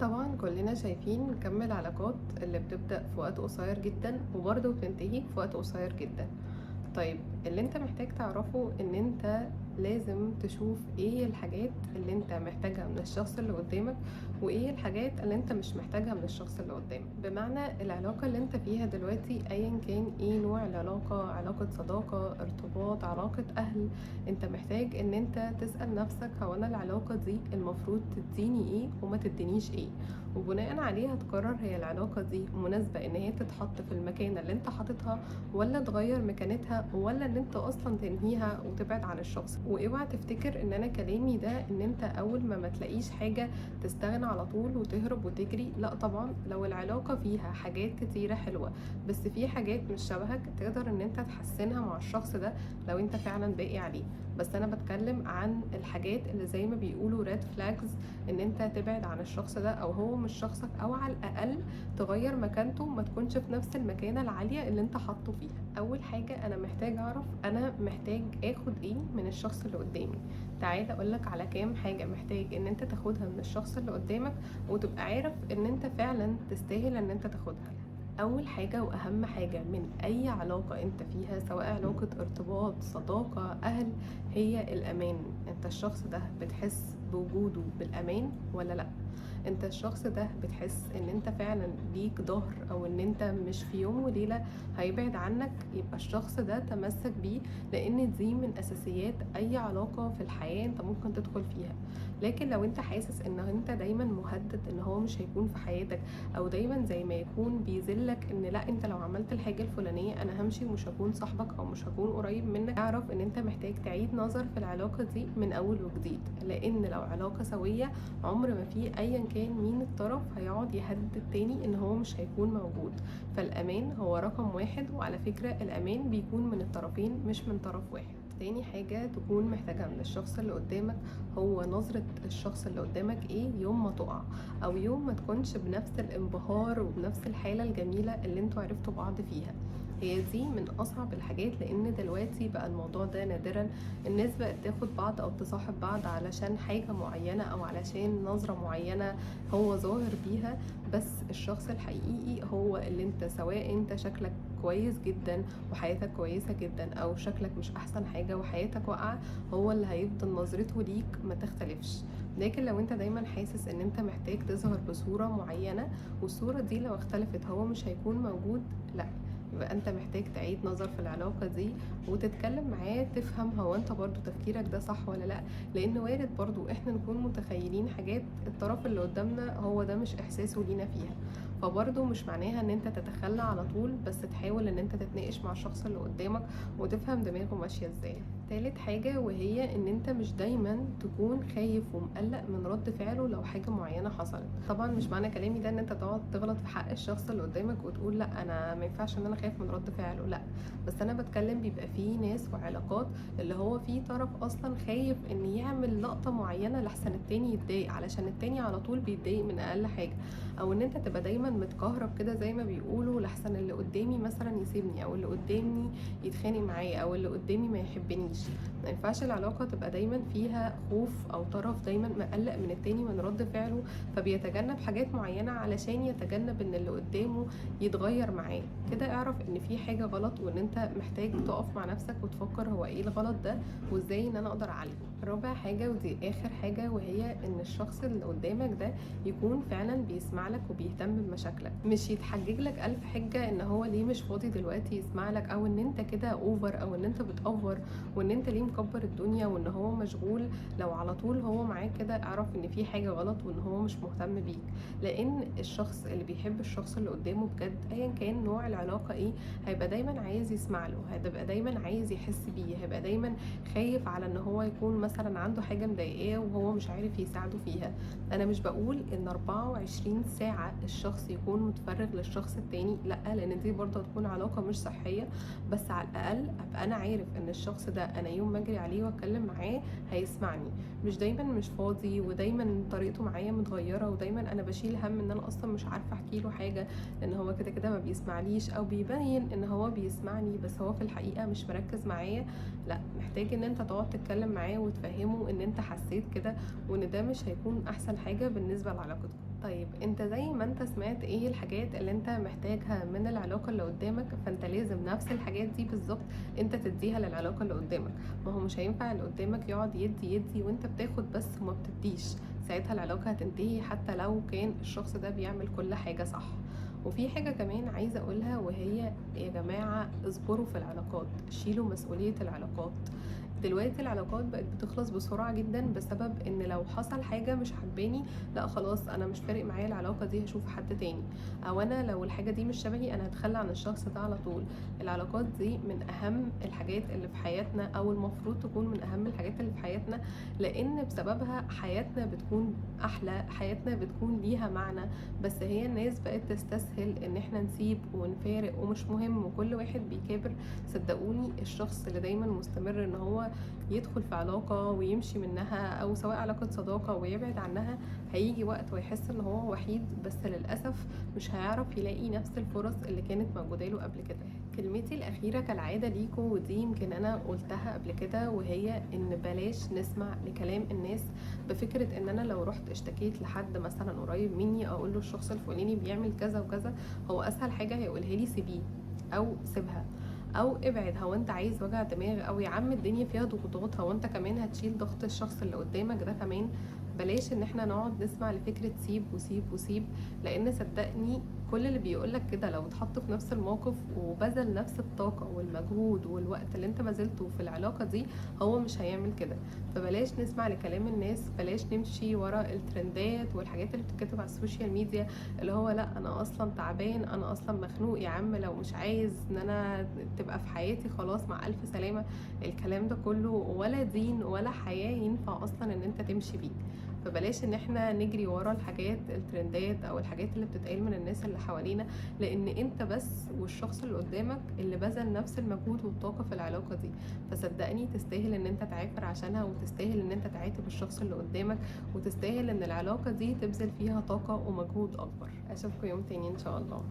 طبعا كلنا شايفين كم العلاقات اللي بتبدأ في وقت قصير جدا وبرضه بتنتهي في وقت قصير جدا. طيب، اللي انت محتاج تعرفه ان انت لازم تشوف ايه الحاجات اللي انت محتاجها من الشخص اللي قدامك، وايه الحاجات اللي انت مش محتاجها من الشخص اللي قدامك. بمعنى العلاقة اللي انت فيها دلوقتي ايا كان ايه نوع العلاقة، علاقة صداقة، ارتباط، علاقة اهل، انت محتاج ان انت تسأل نفسك هو انا العلاقة دي المفروض تديني ايه وما تدينيش ايه، وبناء عليها تقرر هي العلاقة دي مناسبة ان هي تتحط في المكان اللي انت حاططها، ولا تغير مكانتها، ولا ان انت اصلا تنهيها وتبعد عن الشخص. واوعى تفتكر ان انا كلامي ده ان انت اول ما تلاقيش حاجة تستغنى على طول وتهرب وتجري. لا طبعا، لو العلاقة فيها حاجات كتيرة حلوة بس في حاجات مش شبهك تقدر ان انت تحسنها مع الشخص ده لو انت فعلا باقي عليه. بس انا بتكلم عن الحاجات اللي زي ما بيقولوا ريد فلاجز، ان انت تبعد عن الشخص ده او هو مش شخصك، او على الاقل تغير مكانته، ما تكونش في نفس المكانة العالية اللي انت حاطه فيها. اول حاجة انا محتاج اعرف انا محتاج اخد ايه من الشخص اللي قدامي. تعالى اقولك على كام حاجة محتاج ان انت تاخدها من الشخص اللي قدامك وتبقى عارف ان انت فعلا تستاهل ان انت تاخدها. اول حاجة واهم حاجة من اي علاقة انت فيها، سواء علاقة ارتباط، صداقة، اهل، هي الامان. انت الشخص ده بتحس بوجوده بالامان ولا لا؟ انت الشخص ده بتحس ان انت فعلا ليك ظهر، او ان انت مش في يوم وليلة هيبعد عنك؟ يبقى الشخص ده تمسك بيه، لان دي من اساسيات اي علاقة في الحياة انت ممكن تدخل فيها. لكن لو انت حاسس ان انت دايما مهدد ان هو مش هيكون في حياتك، او دايما زي ما يكون بيذلك ان لا انت لو عملت الحاجة الفلانية انا همشي ومش هكون صاحبك او مش هكون قريب منك، اعرف ان انت محتاج تعيد نظر في العلاقة دي من اول وجديد. لان لو علاقة سوية، عمر ما في ايا كان مين الطرف هيقعد يهدد التاني ان هو مش هيكون موجود. فالامان هو رقم واحد، وعلى فكرة الامان بيكون من الطرفين مش من طرف واحد. تاني حاجة تكون محتاجها من الشخص اللي قدامك هو نظرة الشخص اللي قدامك ايه يوم ما تقع، او يوم ما تكونش بنفس الانبهار وبنفس الحالة الجميلة اللي انتوا عرفتوا بعض فيها. هي دي من اصعب الحاجات، لان دلوقتي بقى الموضوع ده نادرا. الناس بقت تاخد بعض او تصاحب بعض علشان حاجة معينة او علشان نظرة معينة هو ظاهر بيها. بس الشخص الحقيقي هو اللي انت، سواء انت شكلك كويس جدا وحياتك كويسة جدا، او شكلك مش احسن حاجة وحياتك واقعة، هو اللي هيفضل نظرته ليك ما تختلفش. لكن لو انت دايما حاسس ان انت محتاج تظهر بصورة معينة، والصورة دي لو اختلفت هو مش هيكون موجود، لا، يبقى انت محتاج تعيد نظر في العلاقة دي وتتكلم معاه، تفهم هو انت برضو تفكيرك ده صح ولا لا. لان وارد برضو احنا نكون متخيلين حاجات الطرف اللي قدامنا هو ده مش احساسه لينا فيها. فبرضو مش معناها ان انت تتخلى على طول، بس تحاول ان انت تتناقش مع الشخص اللي قدامك وتفهم دماغه ماشية ازاي. تالت حاجة وهي ان انت مش دايما تكون خايف ومقلق من رد فعله لو حاجة معينة حصلت. طبعا مش معنى كلامي ده ان انت تقعد تغلط في حق الشخص اللي قدامك وتقول لا انا ما ينفعش ان انا خايف من رد فعله، لا. بس انا بتكلم بيبقى فيه ناس وعلاقات اللي هو فيه طرف اصلا خايف ان يعمل لقطة معينة لحسن التاني يتضايق، علشان التاني على طول بيتضايق من اقل حاجة. او ان انت تبقى دايما متكهرب كده زي ما بيقولوا لحسن اللي قدامي مثلا يسيبني، او اللي قدامي يتخانق معايا، او اللي قدامي ما يحبنيش. ما ينفعش العلاقة تبقى دايما فيها خوف او طرف دايما مقلق من التاني من رد فعله، فبيتجنب حاجات معينة علشان يتجنب ان اللي قدامه يتغير معاه. كده اعرف ان في حاجة غلط، وان انت محتاج تقف مع نفسك وتفكر هو ايه الغلط ده وازاي ان انا اقدر اعالجه. رابع حاجة ودي اخر حاجة، وهي ان الشخص اللي قدامك ده يكون فعلا بيسمع لك وبيهتم بمشاكلك، مش يتحجج لك الف حجة ان هو ليه مش فاضي دلوقتي يسمع لك، او ان انت كده اوفر، او ان انت بتأفور، وان انت ليه مكبر الدنيا وان هو مشغول. لو على طول هو معاك كده اعرف ان في حاجة غلط وان هو مش مهتم بيك. لان الشخص اللي بيحب الشخص اللي قدامه بجد ايا كان نوع العلاقة ايه، هيبقى دايما عايز يسمع له، هيبقى دايما عايز يحس بيه، هيبقى دايما خايف على ان هو يكون مثلا عنده حاجة مضايقاه وهو مش عارف يساعده فيها. انا مش بقول ان 24 ساعة الشخص يكون متفرغ للشخص التاني، لا، لان دي برضه هتكون علاقة مش صحية. بس على الاقل ابقى انا عارف ان الشخص ده انا يوم ما اجري عليه واتكلم معاه هيسمعني، مش دايما مش فاضي ودايما طريقته معايا متغيرة، ودايما انا بشيل هم ان انا اصلا مش عارفة احكي له حاجة لان هو كده كده ما بيسمعنيش، او بيبين ان هو بيسمعني بس هو في الحقيقة مش مركز معايا. لا، محتاج ان انت تقعد تتكلم معاه وتفهمه ان انت حسيت كده، وان ده مش هيكون احسن حاجة بالنسبة لعلاقتكم. طيب انت زي ما انت سمعت ايه الحاجات اللي انت محتاجها من العلاقة اللي قدامك، فانت لازم نفس الحاجات دي بالظبط انت تديها للعلاقة اللي قدامك. ما هو مش هينفع اللي قدامك يقعد يدي يدي وانت بتاخد بس وما بتديش، ساعتها العلاقة هتنتهي حتى لو كان الشخص ده بيعمل كل حاجة صح. وفي حاجة كمان عايزة اقولها، وهي يا جماعة اصبروا في العلاقات، شيلوا مسؤولية العلاقات. دلوقتي العلاقات بقت بتخلص بسرعة جدا بسبب ان لو حصل حاجة مش عجباني، لا خلاص انا مش فارق معايا العلاقة دي، هشوف حد تاني. او انا لو الحاجة دي مش شبهي انا هتخلى عن الشخص ده على طول. العلاقات دي من اهم الحاجات اللي في حياتنا، او المفروض تكون من اهم الحاجات اللي في حياتنا، لان بسببها حياتنا بتكون احلى، حياتنا بتكون ليها معنى. بس هي الناس بقت تستسهل ان احنا نسيب ونفارق ومش مهم وكل واحد بيكابر. صدقوني الشخص اللي دايما مستمر ان هو يدخل في علاقة ويمشي منها، او سواء علاقة صداقة ويبعد عنها، هيجي وقت ويحس ان هو وحيد، بس للأسف مش هيعرف يلاقي نفس الفرص اللي كانت موجودة له قبل كده. كلمتي الأخيرة كالعادة ليكو، ودي يمكن أنا قلتها قبل كده، وهي إن بلاش نسمع لكلام الناس. بفكرة إن أنا لو رحت اشتكيت لحد مثلا قريب مني، أقول له الشخص الفلاني بيعمل كذا وكذا، هو أسهل حاجة هيقولها لي سيبيه أو سيبها او ابعد. هو انت عايز وجع دماغ؟ او يا عم الدنيا فيها ضغوطات، هو انت كمان هتشيل ضغط الشخص اللي قدامك ده كمان؟ بلاش ان احنا نقعد نسمع لفكرة سيب وسيب وسيب، لان صدقني كل اللي بيقولك كده لو اتحط في نفس الموقف وبذل نفس الطاقة والمجهود والوقت اللي انت بذلته في العلاقة دي، هو مش هيعمل كده. فبلاش نسمع لكلام الناس، بلاش نمشي ورا الترندات والحاجات اللي بتتكتب على السوشيال ميديا، اللي هو لا انا اصلا تعبان، انا اصلا مخنوق، يا عم لو مش عايز ان انا تبقى في حياتي خلاص مع الف سلامة. الكلام ده كله ولا دين ولا حياة ينفع اصلا ان انت تمشي بيه. فبلاش ان احنا نجري ورا الحاجات الترندات او الحاجات اللي بتتقال من الناس اللي حوالينا، لان انت بس والشخص اللي قدامك اللي بذل نفس المجهود والطاقة في العلاقة دي. فصدقني تستاهل ان انت تعافر عشانها، وتستاهل ان انت تعاتب الشخص اللي قدامك، وتستاهل ان العلاقة دي تبذل فيها طاقة ومجهود اكبر. اشوفكم يوم تاني ان شاء الله.